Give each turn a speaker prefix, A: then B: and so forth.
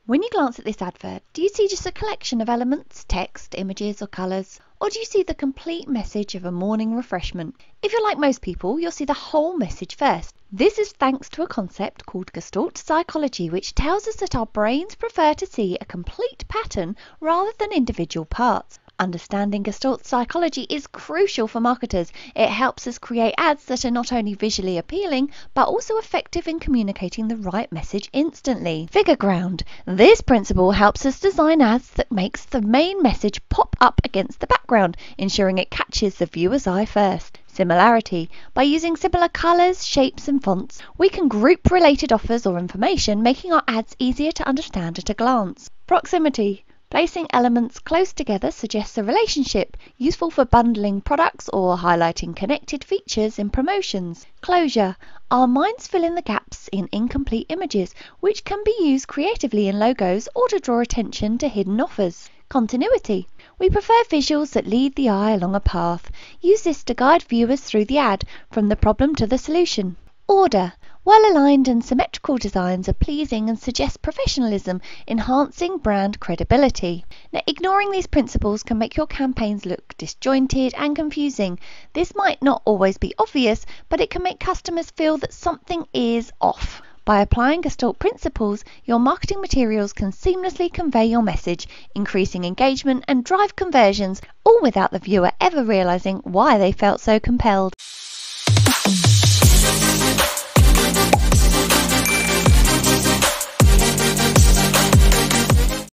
A: When you glance at this advert, do you see just a collection of elements, text, images or colours? Or do you see the complete message of a morning refreshment? If you're like most people, you'll see the whole message first. This is thanks to a concept called Gestalt psychology, which tells us that our brains prefer to see a complete pattern rather than individual parts. Understanding Gestalt psychology is crucial for marketers. It helps us create ads that are not only visually appealing, but also effective in communicating the right message instantly. Figure ground. This principle helps us design ads that makes the main message pop up against the background, ensuring it catches the viewer's eye first. Similarity. By using similar colours, shapes and fonts, we can group related offers or information, making our ads easier to understand at a glance. Proximity. Placing elements close together suggests a relationship, useful for bundling products or highlighting connected features in promotions. Closure. Our minds fill in the gaps in incomplete images, which can be used creatively in logos or to draw attention to hidden offers. Continuity. We prefer visuals that lead the eye along a path. Use this to guide viewers through the ad, from the problem to the solution. Order. Well-aligned and symmetrical designs are pleasing and suggest professionalism, enhancing brand credibility. Now, ignoring these principles can make your campaigns look disjointed and confusing. This might not always be obvious, but it can make customers feel that something is off. By applying Gestalt principles, your marketing materials can seamlessly convey your message, increasing engagement and drive conversions, all without the viewer ever realizing why they felt so compelled.